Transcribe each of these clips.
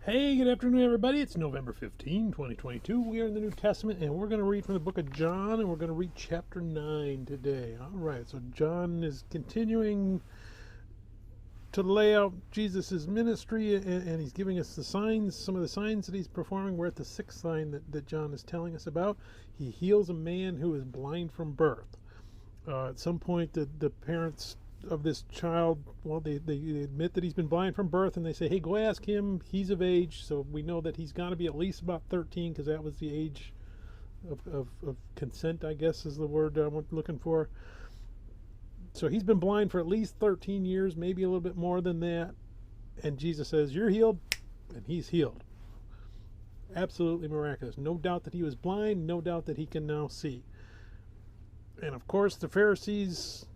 Hey, good afternoon, everybody. It's November 15, 2022. We are in the New Testament, and we're going to read from the book of John, and we're going to read chapter 9 today. All right, so John is continuing to lay out Jesus' ministry, and he's giving us the signs, some of the signs that he's performing. We're at the sixth sign that John is telling us about. He heals a man who is blind from birth. At some point, the parents of this child, well, they admit that he's been blind from birth, and they say, hey, go ask him, he's of age. So we know that he's got to be at least about 13, because that was the age of consent, I guess is the word I'm looking for. So he's been blind for at least 13 years, maybe a little bit more than that. And Jesus says, you're healed, and he's healed. Absolutely miraculous. No doubt that he was blind, no doubt that he can now see. And of course the Pharisees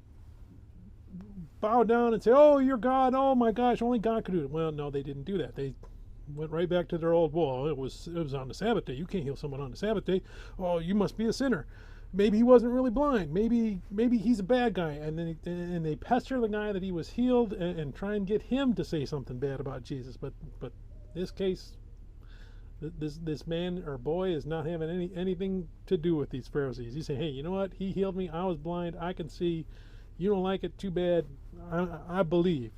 bow down and say, oh, you're God, oh my gosh, only God could do it. Well, no, they didn't do that. They went right back to their old, well, it was on the Sabbath day. You can't heal someone on the Sabbath day. Oh, you must be a sinner. Maybe he wasn't really blind. Maybe he's a bad guy. And then they pester the guy that he was healed and try and get him to say something bad about Jesus. But in this case, this man or boy is not having anything to do with these Pharisees. He's saying, hey, you know what? He healed me. I was blind. I can see. You don't like it, too bad. I believe.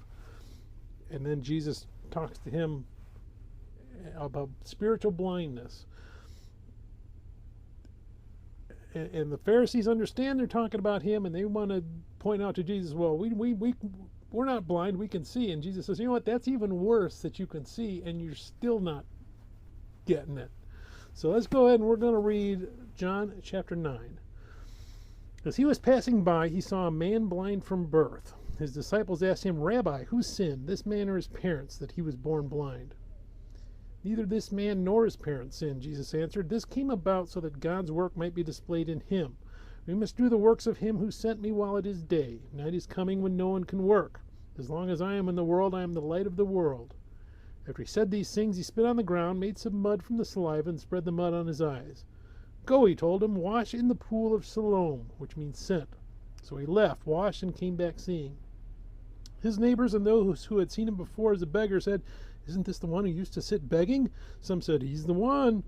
And then Jesus talks to him about spiritual blindness. And the Pharisees understand they're talking about him, and they want to point out to Jesus, well, we're not blind, we can see. And Jesus says, you know what, that's even worse, that you can see and you're still not getting it. So let's go ahead and we're going to read John chapter 9. As he was passing by, he saw a man blind from birth. His disciples asked him, Rabbi, who sinned, this man or his parents, that he was born blind? Neither this man nor his parents sinned, Jesus answered. This came about so that God's work might be displayed in him. We must do the works of him who sent me while it is day. Night is coming when no one can work. As long as I am in the world, I am the light of the world. After he said these things, he spit on the ground, made some mud from the saliva, and spread the mud on his eyes. Go, he told him, wash in the pool of Siloam, which means sent. So he left, washed, and came back seeing. His neighbors and those who had seen him before as a beggar said, isn't this the one who used to sit begging? Some said, he's the one.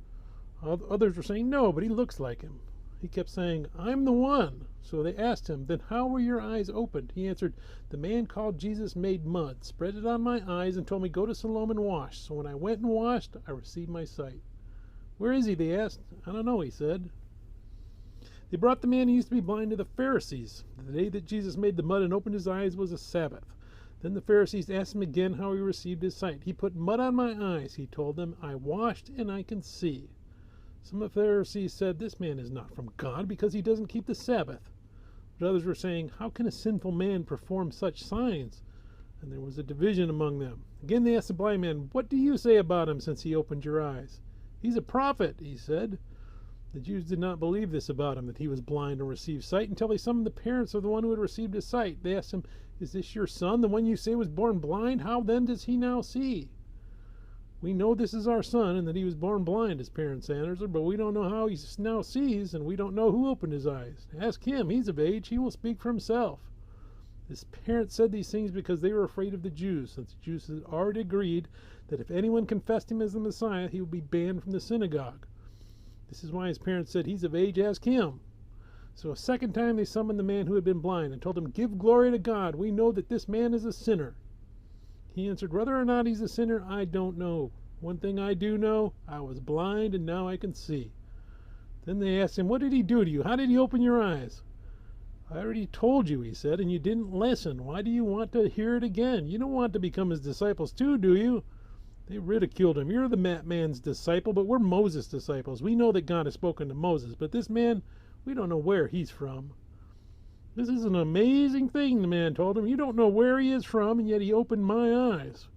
Others were saying, no, but he looks like him. He kept saying, I'm the one. So they asked him, then how were your eyes opened? He answered, the man called Jesus made mud, spread it on my eyes, and told me, go to Siloam and wash. So when I went and washed, I received my sight. Where is he? They asked. I don't know, he said. They brought the man who used to be blind to the Pharisees. The day that Jesus made the mud and opened his eyes was a Sabbath. Then the Pharisees asked him again how he received his sight. He put mud on my eyes, he told them. I washed and I can see. Some of the Pharisees said, this man is not from God because he doesn't keep the Sabbath. But others were saying, how can a sinful man perform such signs? And there was a division among them. Again they asked the blind man, what do you say about him since he opened your eyes? He's a prophet, he said. The Jews did not believe this about him, that he was blind and received sight, until they summoned the parents of the one who had received his sight. They asked him, is this your son, the one you say was born blind? How then does he now see? We know this is our son, and that he was born blind, his parents answered, but we don't know how he now sees, and we don't know who opened his eyes. Ask him, he's of age, he will speak for himself. His parents said these things because they were afraid of the Jews, since the Jews had already agreed that if anyone confessed him as the Messiah, he would be banned from the synagogue. This is why his parents said, he's of age, ask him. So a second time they summoned the man who had been blind and told him, give glory to God. We know that this man is a sinner. He answered, whether or not he's a sinner, I don't know. One thing I do know, I was blind and now I can see. Then they asked him, what did he do to you? How did he open your eyes? I already told you, he said, and you didn't listen. Why do you want to hear it again? You don't want to become his disciples too, do you? They ridiculed him. You're the man's disciple, but we're Moses' disciples. We know that God has spoken to Moses, but this man, we don't know where he's from. This is an amazing thing, the man told him. You don't know where he is from, and yet he opened my eyes.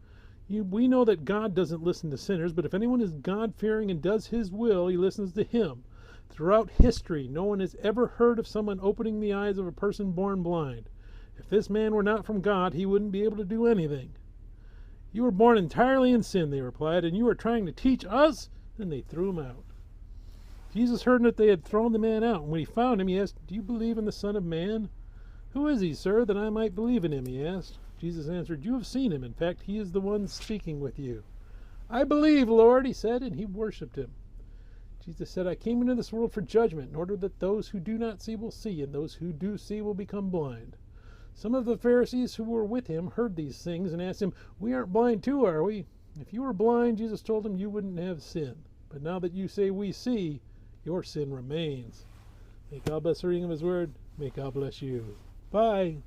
We know that God doesn't listen to sinners, but if anyone is God-fearing and does his will, he listens to him. Throughout history, no one has ever heard of someone opening the eyes of a person born blind. If this man were not from God, he wouldn't be able to do anything. You were born entirely in sin, they replied, and you are trying to teach us? Then they threw him out. Jesus heard that they had thrown the man out, and when he found him, he asked, do you believe in the Son of Man? Who is he, sir, that I might believe in him, he asked. Jesus answered, you have seen him. In fact, he is the one speaking with you. I believe, Lord, he said, and he worshipped him. Jesus said, I came into this world for judgment, in order that those who do not see will see, and those who do see will become blind. Some of the Pharisees who were with him heard these things and asked him, we aren't blind too, are we? If you were blind, Jesus told them, you wouldn't have sin. But now that you say we see, your sin remains. May God bless the reading of his word. May God bless you. Bye.